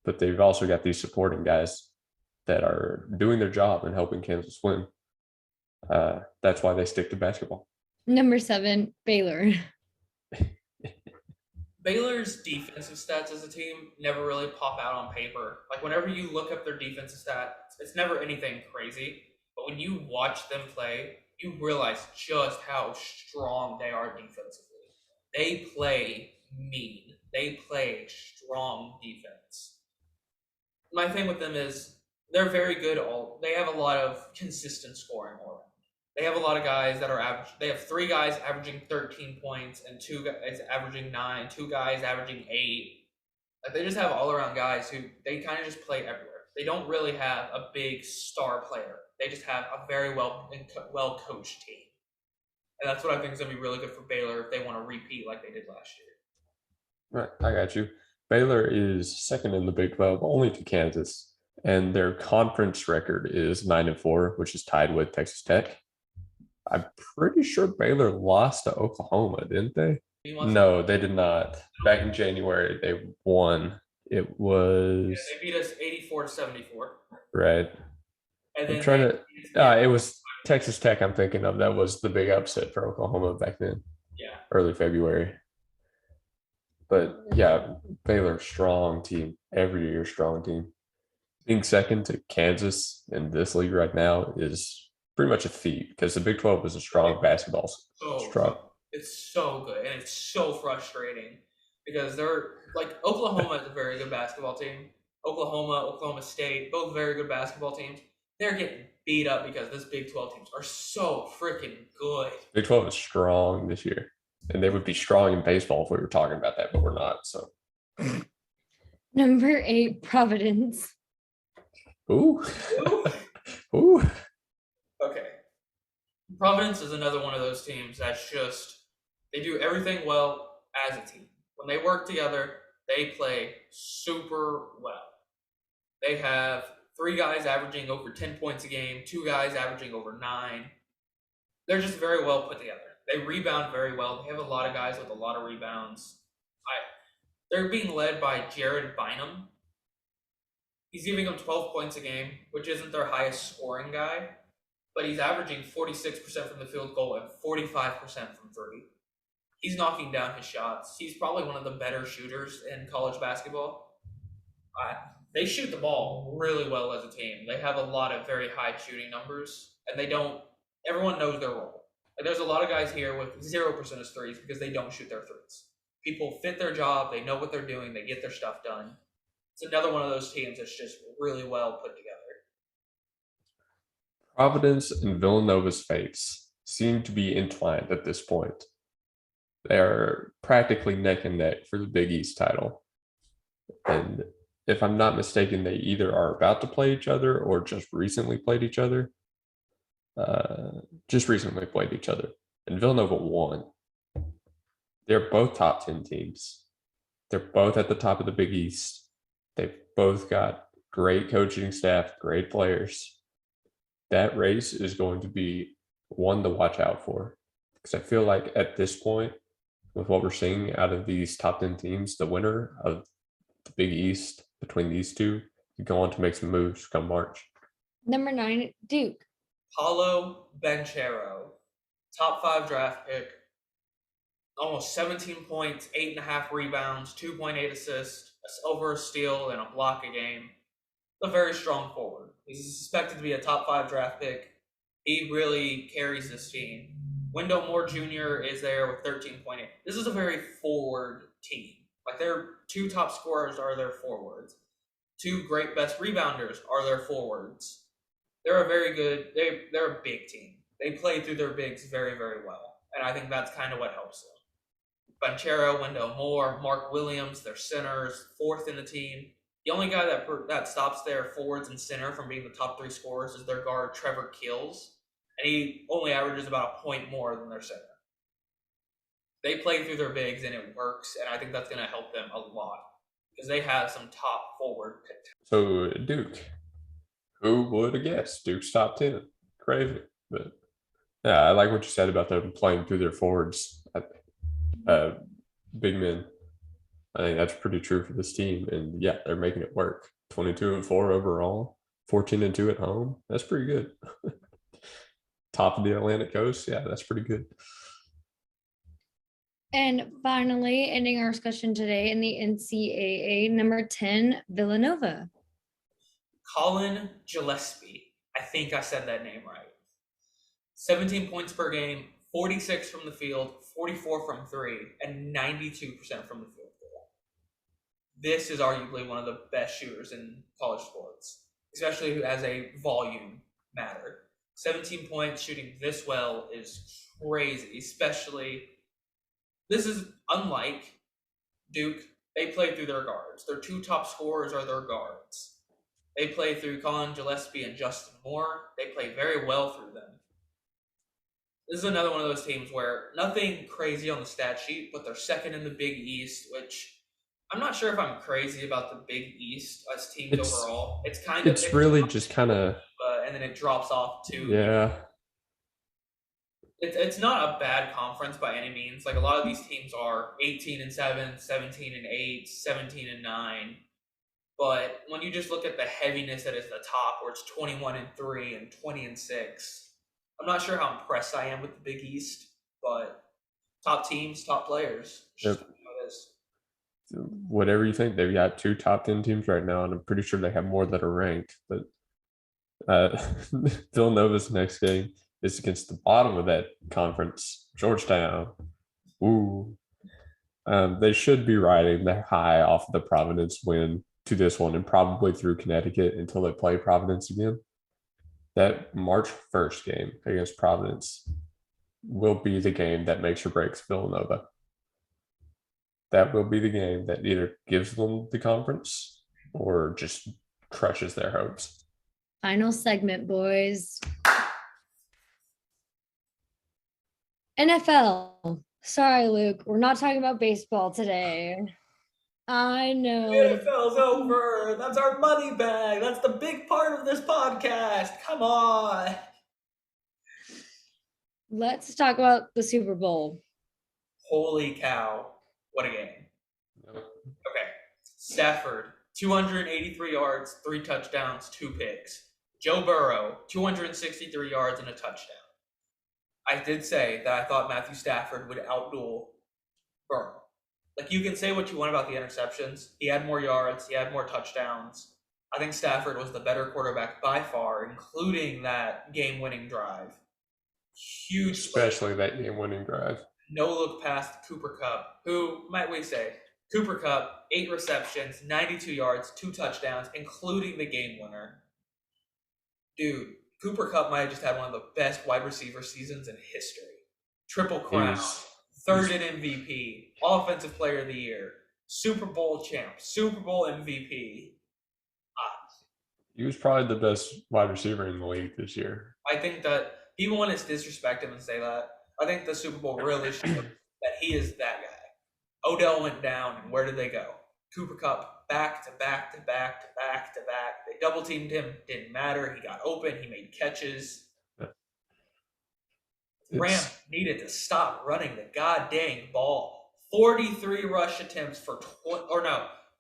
Speaker 3: but they've also got these supporting guys that are doing their job and helping Kansas win. That's why they stick to basketball.
Speaker 1: Number 7, Baylor.
Speaker 2: Baylor's defensive stats as a team never really pop out on paper. Like whenever you look up their defensive stats, it's never anything crazy. But when you watch them play, you realize just how strong they are defensively. They play mean. They play strong defense. My thing with them is they're very good. They have a lot of consistent scoring all around. They have a lot of guys that are average. They have 3 guys averaging 13 points and 2 guys averaging 9, 2 guys averaging 8. Like they just have all around guys who they kind of just play everywhere. They don't really have a big star player. They just have a very well coached team, and that's what I think is gonna be really good for Baylor if they want to repeat like they did last year.
Speaker 3: Right, I got you. Baylor is 2nd in the Big 12, only to Kansas, and their conference record is 9-4, which is tied with Texas Tech. I'm pretty sure Baylor lost to Oklahoma, didn't they? No, they did not. Back in January, they won. It was
Speaker 2: they beat us 84-74.
Speaker 3: Right.
Speaker 2: And
Speaker 3: I'm trying to. It was Texas Tech. I'm thinking of that was the big upset for Oklahoma back then.
Speaker 2: Yeah.
Speaker 3: Early February. But yeah, Baylor strong team. Every year strong team. Being 2nd to Kansas in this league right now is pretty much a feat because the Big 12 is a strong basketball.
Speaker 2: It's so good and it's so frustrating because they're like Oklahoma is a very good basketball team. Oklahoma State, both very good basketball teams. They're getting beat up because this Big 12 teams are so freaking good.
Speaker 3: Big 12 is strong this year, and they would be strong in baseball if we were talking about that, but we're not. So,
Speaker 1: Number 8, Providence.
Speaker 3: Ooh. Ooh.
Speaker 2: Okay. Providence is another one of those teams that's just, they do everything well as a team. When they work together, they play super well. They have 3 guys averaging over 10 points a game, 2 guys averaging over 9. They're just very well put together. They rebound very well. They have a lot of guys with a lot of rebounds. They're being led by Jared Bynum. He's giving them 12 points a game, which isn't their highest scoring guy, but he's averaging 46% from the field goal and 45% from 3. He's knocking down his shots. He's probably one of the better shooters in college basketball. They shoot the ball really well as a team. They have a lot of very high shooting numbers, and everyone knows their role. Like, there's a lot of guys here with 0% of threes because they don't shoot their threes. People fit their job. They know what they're doing. They get their stuff done. It's another one of those teams that's just really well put together.
Speaker 3: Providence and Villanova's fates seem to be entwined at this point. They are practically neck and neck for the Big East title. And if I'm not mistaken, they either are about to play each other or just recently played each other. And Villanova won. They're both top 10 teams. They're both at the top of the Big East. They've both got great coaching staff, great players. That race is going to be one to watch out for. Because I feel like at this point, with what we're seeing out of these top 10 teams, the winner of the Big East between these two could go on to make some moves come March.
Speaker 1: Number 9, Duke.
Speaker 2: Paulo Banchero, top 5 draft pick, almost 17 points, 8.5 rebounds, 2.8 assists, over a steal, and a block a game. A very strong forward. He's expected to be a top 5 draft pick. He really carries this team. Wendell Moore Jr. is there with 13.8. This is a very forward team. Like, their 2 top scorers are their forwards. 2 great best rebounders are their forwards. They're a very good, they're a big team. They play through their bigs very, very well. And I think that's kind of what helps them. Banchero, Wendell Moore, Mark Williams, their centers, 4th in the team. The only guy that stops their forwards and center from being the top 3 scorers is their guard, Trevor Keels. And he only averages about a point more than their center. They play through their bigs and it works, and I think that's going to help them a lot because they have some top forward potential.
Speaker 3: So Duke, who would have guessed Duke's top 10? Crazy, but yeah, I like what you said about them playing through their forwards, big men. I think that's pretty true for this team, and yeah, they're making it work. 22-4 overall, 14-2 at home. That's pretty good. Top of the Atlantic Coast, yeah, that's pretty good.
Speaker 1: And finally, ending our discussion today in the NCAA, number 10, Villanova.
Speaker 2: Colin Gillespie. I think I said that name right. 17 points per game, 46 from the field, 44 from 3, and 92% from the field goal. This is arguably one of the best shooters in college sports, especially as a volume matter. 17 points shooting this well is crazy, especially this is unlike Duke. They play through their guards. Their 2 top scorers are their guards. They play through Colin Gillespie and Justin Moore. They play very well through them. This is another one of those teams where nothing crazy on the stat sheet, but they're 2nd in the Big East, which I'm not sure if I'm crazy about the Big East as teams overall. It's kind of
Speaker 3: really just kind of,
Speaker 2: and then it drops off to
Speaker 3: yeah.
Speaker 2: It's not a bad conference by any means. Like, a lot of these teams are 18-7, 17-8, 17-9. But when you just look at the heaviness that is the top, where it's 21-3 and 20-6, I'm not sure how impressed I am with the Big East. But top teams, top players.
Speaker 3: Yep. Whatever you think, they've got 2 top 10 teams right now, and I'm pretty sure they have more that are ranked. But Villanova's next game is against the bottom of that conference, Georgetown. Ooh. They should be riding the high off the Providence win to this one and probably through Connecticut until they play Providence again. That March 1st game against Providence will be the game that makes or breaks Villanova. That will be the game that either gives them the conference or just crushes their hopes.
Speaker 1: Final segment, boys. NFL. Sorry, Luke. We're not talking about baseball today. I know.
Speaker 2: NFL's over. That's our money bag. That's the big part of this podcast. Come on.
Speaker 1: Let's talk about the Super Bowl.
Speaker 2: Holy cow. What a game. Okay. Stafford, 283 yards, 3 touchdowns, 2 picks. Joe Burrow, 263 yards and a touchdown. I did say that I thought Matthew Stafford would outduel Burrow. Like, you can say what you want about the interceptions. He had more yards. He had more touchdowns. I think Stafford was the better quarterback by far, including that game-winning drive. Huge.
Speaker 3: Especially that game-winning drive.
Speaker 2: no-look pass to Cooper Kupp, who, might we say, Cooper Kupp, 8 receptions, 92 yards, 2 touchdowns, including the game winner. Dude, Cooper Kupp might have just had one of the best wide receiver seasons in history. Triple crown, third in MVP, Offensive Player of the Year, Super Bowl champ, Super Bowl MVP.
Speaker 3: He was probably the best wide receiver in the league this year.
Speaker 2: I think that people want to disrespect him and say that. I think the Super Bowl really showed that he is that guy. Odell went down, and where did they go? Cooper Kupp back to back to back to back to back. They double teamed him. Didn't matter. He got open. He made catches. Rams needed to stop running the goddamn ball. 43 rush attempts for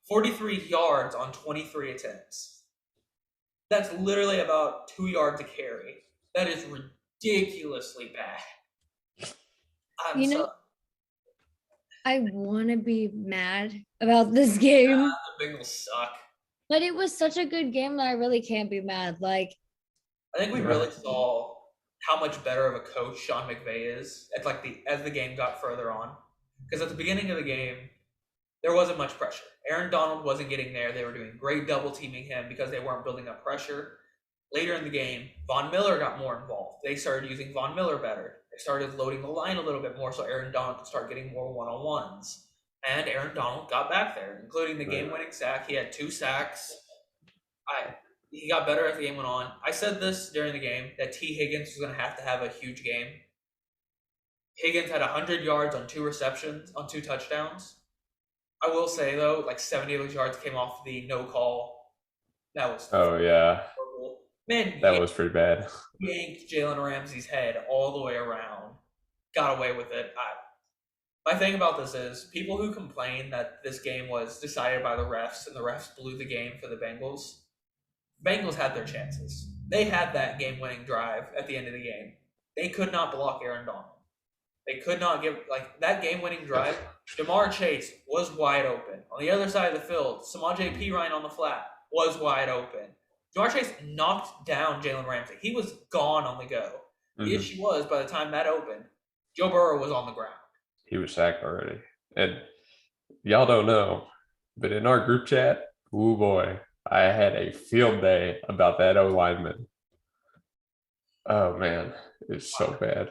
Speaker 2: 43 yards on 23 attempts. That's literally about 2 yards a carry. That is ridiculously bad.
Speaker 1: I want to be mad about this game.
Speaker 2: The Bengals suck.
Speaker 1: But it was such a good game that I really can't be mad. Like,
Speaker 2: I think we really saw how much better of a coach Sean McVay is as the game got further on. Because at the beginning of the game, there wasn't much pressure. Aaron Donald wasn't getting there. They were doing great double teaming him because they weren't building up pressure. Later in the game, Von Miller got more involved. They started using Von Miller better. They started loading the line a little bit more so Aaron Donald could start getting more one-on-ones. And Aaron Donald got back there, including the game-winning sack. He had 2 sacks. He got better as the game went on. I said this during the game, that T. Higgins was going to have a huge game. Higgins had 100 yards on 2 receptions, on 2 touchdowns. I will say, though, 70 of those yards came off the no call. That was horrible. Man,
Speaker 3: that was pretty bad.
Speaker 2: Yanked Jalen Ramsey's head all the way around. Got away with it. My thing about this is people who complain that this game was decided by the refs and the refs blew the game for the Bengals. Bengals had their chances. They had that game-winning drive at the end of the game. They could not block Aaron Donald. They could not give that game-winning drive. Jamar Chase was wide open. On the other side of the field, Samaje Perine on the flat was wide open. Jamar Chase knocked down Jalen Ramsey. He was gone on the go. The issue was, by the time that opened, Joe Burrow was on the ground.
Speaker 3: He was sacked already. And y'all don't know, but in our group chat, oh boy, I had a field day about that O-lineman. Oh, man, it's so bad.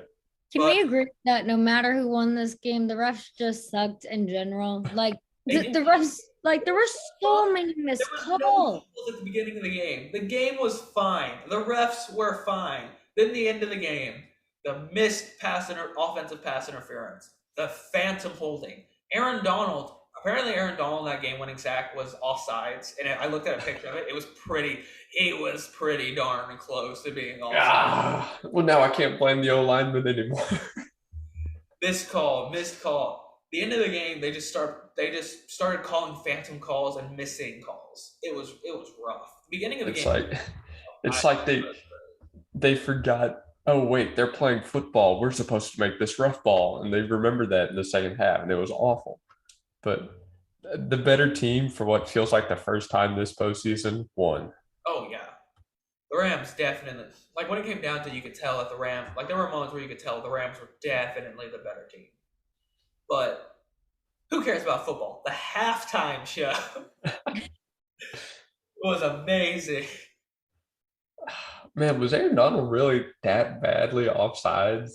Speaker 1: Can we agree that no matter who won this game, the refs just sucked in general? The refs, there were so many missed calls.
Speaker 2: At the beginning of the game. The game was fine. The refs were fine. Then the end of the game, the missed offensive pass interference, the phantom holding. Apparently Aaron Donald, that game-winning sack was offsides, and I looked at a picture of it. It was pretty darn close to being offside.
Speaker 3: Well, now I can't blame the O-lineman anymore.
Speaker 2: Missed call. The end of the game, they just started calling phantom calls and missing calls. It was rough. The beginning of the game.
Speaker 3: It's like they forgot. Oh wait, they're playing football. We're supposed to make this rough ball, and they remembered that in the second half, and it was awful. But the better team for what feels like the first time this postseason won.
Speaker 2: Oh yeah, the Rams definitely. When it came down to, you could tell that the Rams. There were moments where you could tell the Rams were definitely the better team. But who cares about football? The halftime show was amazing.
Speaker 3: Man, was Aaron Donald really that badly offsides?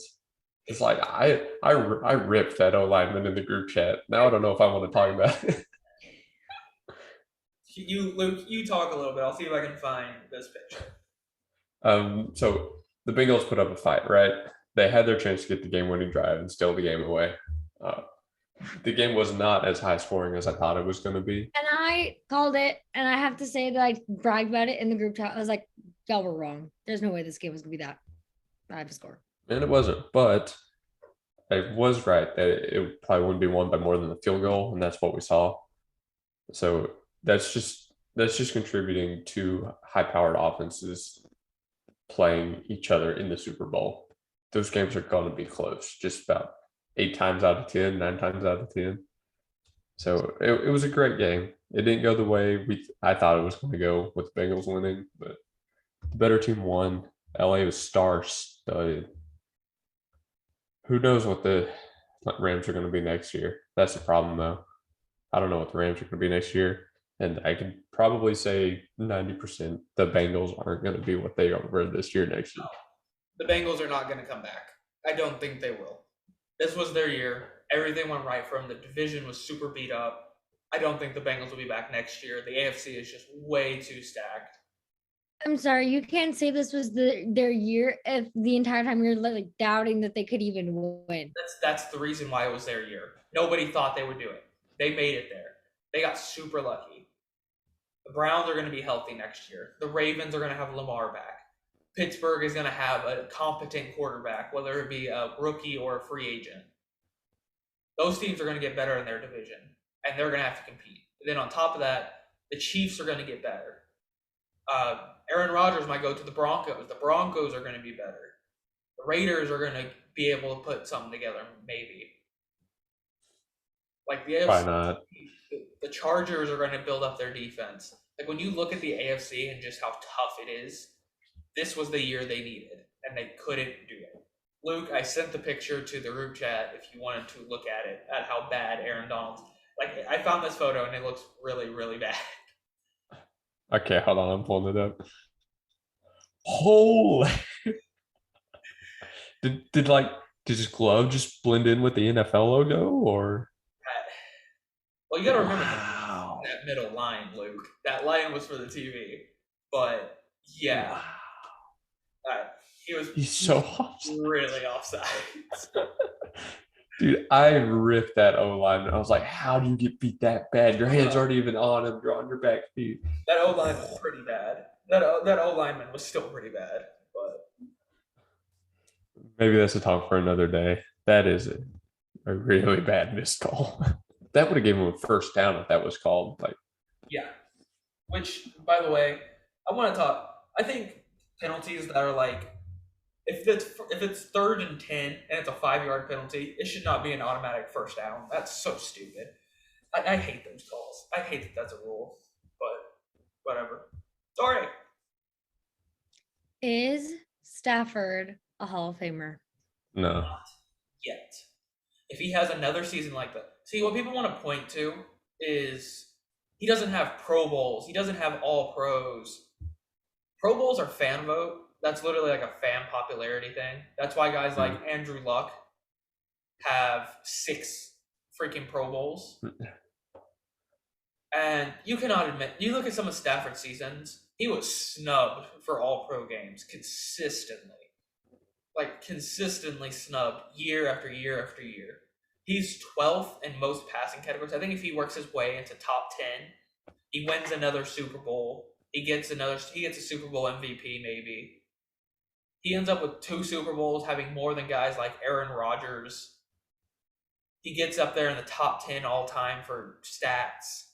Speaker 3: It's I ripped that O-lineman in the group chat. Now I don't know if I want to talk about it.
Speaker 2: Luke, you talk a little bit. I'll see if I can find this picture.
Speaker 3: So the Bengals put up a fight, right? They had their chance to get the game-winning drive and steal the game away. The game was not as high scoring as I thought it was going to be.
Speaker 1: And I called it, and I have to say that I bragged about it in the group chat. I was like, y'all were wrong. There's no way this game was going to be that high of a score.
Speaker 3: And it wasn't, but I was right that it probably wouldn't be won by more than a field goal, and that's what we saw. So that's just contributing to high-powered offenses playing each other in the Super Bowl. Those games are going to be close, just about 8 times out of 10, 9 times out of 10. So it was a great game. It didn't go the way I thought it was going to go with the Bengals winning, but the better team won. LA was star-studded. Who knows what the Rams are going to be next year. That's the problem, though. I don't know what the Rams are going to be next year. And I can probably say 90% the Bengals aren't going to be what they were this year next year.
Speaker 2: The Bengals are not going to come back. I don't think they will. This was their year. Everything went right for them. The division was super beat up. I don't think the Bengals will be back next year. The AFC is just way too stacked.
Speaker 1: I'm sorry, you can't say this was their year if the entire time you're like doubting that they could even win.
Speaker 2: That's the reason why it was their year. Nobody thought they would do it. They made it there. They got super lucky. The Browns are going to be healthy next year. The Ravens are going to have Lamar back. Pittsburgh is going to have a competent quarterback, whether it be a rookie or a free agent. Those teams are going to get better in their division, and they're going to have to compete. And then on top of that, the Chiefs are going to get better. Aaron Rodgers might go to the Broncos. The Broncos are going to be better. The Raiders are going to be able to put something together, maybe. Like the
Speaker 3: Why
Speaker 2: AFC,
Speaker 3: not?
Speaker 2: the Chargers are going to build up their defense. Like when you look at the AFC and just how tough it is, this was the year they needed, and they couldn't do it. Luke, I sent the picture to the group chat if you wanted to look at it, at how bad Aaron Donald's. Like I found this photo and it looks really, really bad.
Speaker 3: Okay, hold on. I'm pulling it up. Holy. Did his glove just blend in with the NFL logo, or?
Speaker 2: Well, you got to remember
Speaker 3: Wow.
Speaker 2: that middle line, Luke. That line was for the TV, but yeah,
Speaker 3: Wow.
Speaker 2: he was.
Speaker 3: He's so offside.
Speaker 2: Really offside.
Speaker 3: Dude, I ripped that O line. I was like, "How do you get beat that bad? Your hands aren't even on him. You're on your back feet."
Speaker 2: That O line was pretty bad. That O lineman was still pretty bad, but
Speaker 3: maybe that's a talk for another day. That is a really bad missed call. That would have given him a first down if that was called. Like,
Speaker 2: yeah. Which, by the way, I want to talk. I think penalties that are like, if it's 3rd and 10 and it's a 5-yard penalty, it should not be an automatic first down. That's so stupid. I hate those calls. I hate that that's a rule, but whatever. Tori.
Speaker 1: Is Stafford a Hall of Famer?
Speaker 3: no.
Speaker 2: Not yet. If he has another season like that. See, what people want to point to is he doesn't have Pro Bowls. He doesn't have All Pros. Pro Bowls are fan vote. That's literally like a fan popularity thing. That's why guys like Andrew Luck have 6 freaking Pro Bowls. And you cannot admit, you look at some of Stafford's seasons, he was snubbed for All Pro games consistently. Like consistently snubbed year after year after year. He's 12th in most passing categories. I think if he works his way into top 10, he wins another Super Bowl. He gets a Super Bowl MVP maybe. He ends up with 2 Super Bowls, having more than guys like Aaron Rodgers. He gets up there in the top 10 all time for stats.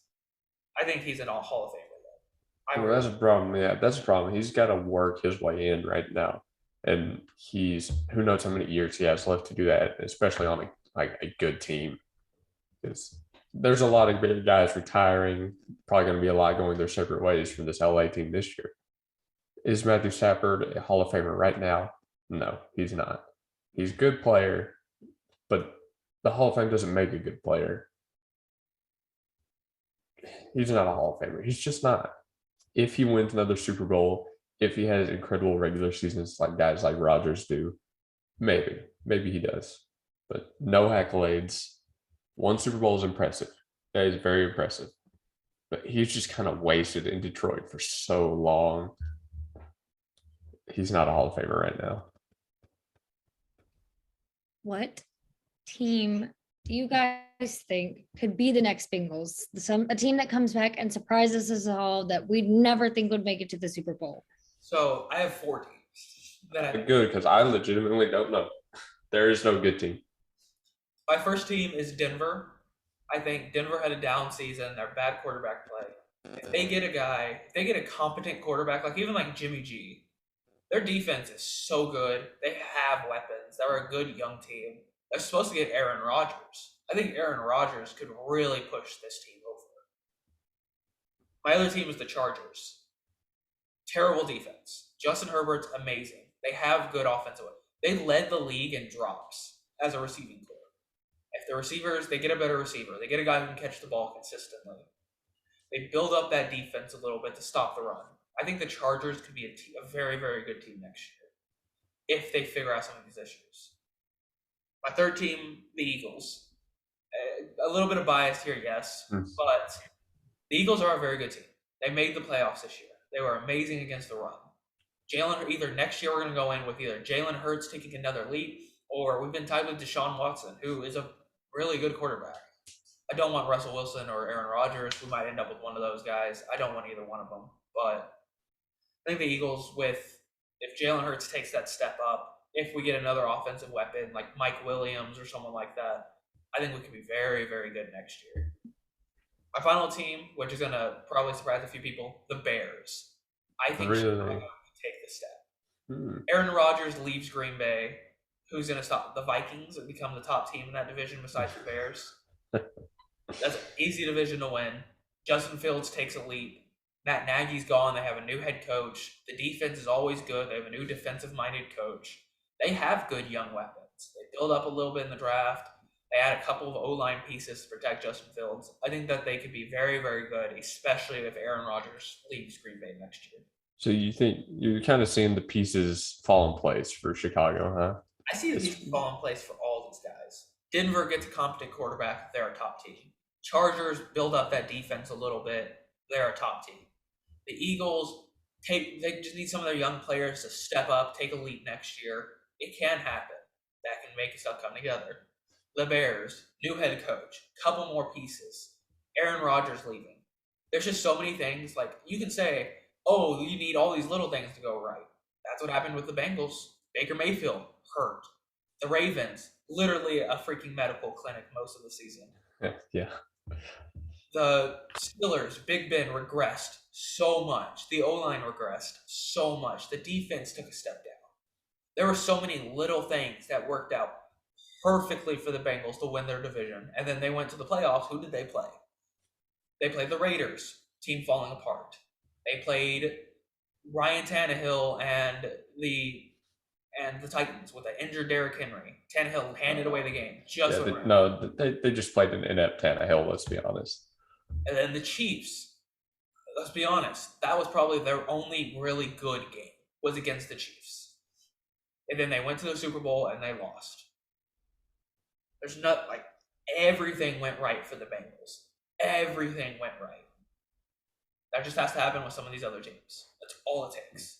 Speaker 2: I think he's an Hall of Famer.
Speaker 3: Well, that's a problem. Yeah, that's a problem. He's got to work his way in right now, and who knows how many years he has left to do that, especially on a good team. Because there's a lot of big guys retiring. Probably going to be a lot going their separate ways from this LA team this year. Is Matthew Stafford a Hall of Famer right now? No, he's not. He's a good player, but the Hall of Fame doesn't make a good player. He's not a Hall of Famer. He's just not. If he wins another Super Bowl, if he has incredible regular seasons like guys like Rodgers do, maybe he does. But no accolades. 1 Super Bowl is impressive. That is very impressive. But he's just kind of wasted in Detroit for so long. He's not a Hall of Famer right now.
Speaker 1: What team do you guys think could be the next Bengals? A team that comes back and surprises us all that we'd never think would make it to the Super Bowl.
Speaker 2: So I have 4 teams that I think.
Speaker 3: Good, because I legitimately don't know. There is no good team.
Speaker 2: My first team is Denver. I think Denver had a down season. They're bad quarterback play. If they get a competent quarterback, even like Jimmy G, their defense is so good. They have weapons. They're a good young team. They're supposed to get Aaron Rodgers. I think Aaron Rodgers could really push this team over. My other team is the Chargers. Terrible defense. Justin Herbert's amazing. They have good offensive. They led the league in drops as a receiving core. the receivers, they get a better receiver. They get a guy who can catch the ball consistently. They build up that defense a little bit to stop the run. I think the Chargers could be a very, very good team next year if they figure out some of these issues. My third team, the Eagles. A little bit of bias here, yes, but the Eagles are a very good team. They made the playoffs this year. They were amazing against the run. Either next year we're going to go in with either Jalen Hurts taking another leap, or we've been tied with Deshaun Watson, who is a really good quarterback. I don't want Russell Wilson or Aaron Rodgers. We might end up with one of those guys. I don't want either one of them. But I think the Eagles, if Jalen Hurts takes that step up, if we get another offensive weapon like Mike Williams or someone like that, I think we could be very, very good next year. My final team, which is going to probably surprise a few people, the Bears. I think Chicago can take the step. Aaron Rodgers leaves Green Bay. Who's going to stop the Vikings and become the top team in that division besides the Bears? That's an easy division to win. Justin Fields takes a leap. Matt Nagy's gone. They have a new head coach. The defense is always good. They have a new defensive-minded coach. They have good young weapons. They build up a little bit in the draft. They add a couple of O-line pieces to protect Justin Fields. I think that they could be very, very good, especially if Aaron Rodgers leaves Green Bay next year.
Speaker 3: So you think you're kind of seeing the pieces fall in place for Chicago, huh?
Speaker 2: I see the pieces fall in place for all these guys. Denver gets a competent quarterback. They're a top team. Chargers build up that defense a little bit. They're a top team. The Eagles, they just need some of their young players to step up, take a leap next year. It can happen. That can make stuff come together. The Bears, new head coach, couple more pieces. Aaron Rodgers leaving. There's just so many things. Like, you can say, oh, you need all these little things to go right. That's what happened with the Bengals. Baker Mayfield, hurt. The Ravens, literally a freaking medical clinic most of the season.
Speaker 3: Yeah.
Speaker 2: The Steelers, Big Ben regressed so much. The O-line regressed so much. The defense took a step down. There were so many little things that worked out perfectly for the Bengals to win their division. And then they went to the playoffs. Who did they play? They played the Raiders, team falling apart. They played Ryan Tannehill and the Titans with an injured Derrick Henry. Tannehill handed away the game.
Speaker 3: They just played an inept Tannehill, let's be honest.
Speaker 2: And then the Chiefs, let's be honest, that was probably their only really good game, was against the Chiefs. And then they went to the Super Bowl and they lost. There's not, like, everything went right for the Bengals. Everything went right. That just has to happen with some of these other teams. That's all it takes.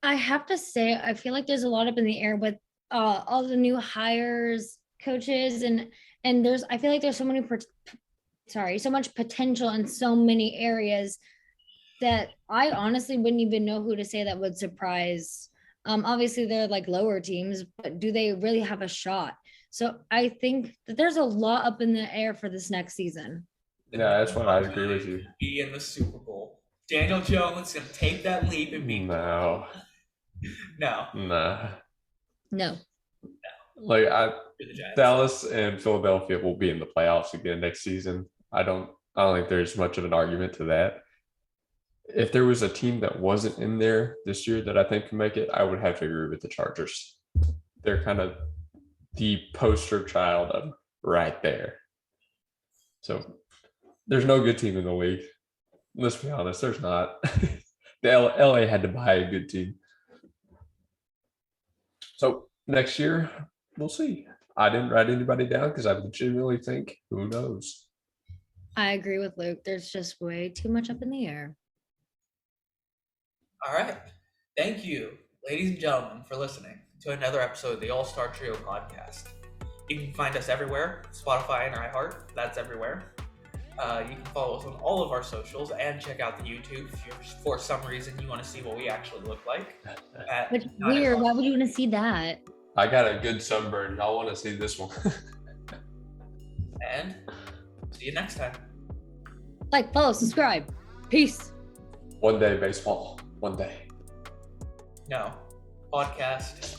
Speaker 1: I have to say, I feel like there's a lot up in the air with all the new hires, coaches, and I feel like there's so much potential in so many areas that I honestly wouldn't even know who to say that would surprise. Obviously they're like lower teams, but do they really have a shot? So I think that there's a lot up in the air for this next season.
Speaker 3: Yeah, that's what I agree with you.
Speaker 2: Be in the Super Bowl. Daniel Jones gonna take that leap and be
Speaker 3: No. Like Dallas and Philadelphia will be in the playoffs again next season. I don't think there's much of an argument to that. If there was a team that wasn't in there this year that I think can make it, I would have to agree with the Chargers. They're kind of the poster child of right there. So there's no good team in the league. Let's be honest, there's not. The LA had to buy a good team. So next year, we'll see. I didn't write anybody down because I legitimately think, who knows?
Speaker 1: I agree with Luke. There's just way too much up in the air.
Speaker 2: All right. Thank you, ladies and gentlemen, for listening to another episode of the All-Star Trio podcast. You can find us everywhere, Spotify and iHeart. That's everywhere. You can follow us on all of our socials and check out the YouTube if for some reason you want to see what we actually look like.
Speaker 1: Which weird. Why would you want to see that?
Speaker 3: I got a good sunburn. Y'all want to see this one?
Speaker 2: And see you next time.
Speaker 1: Like, follow, subscribe. Peace.
Speaker 3: One day baseball. One day.
Speaker 2: No. Podcast.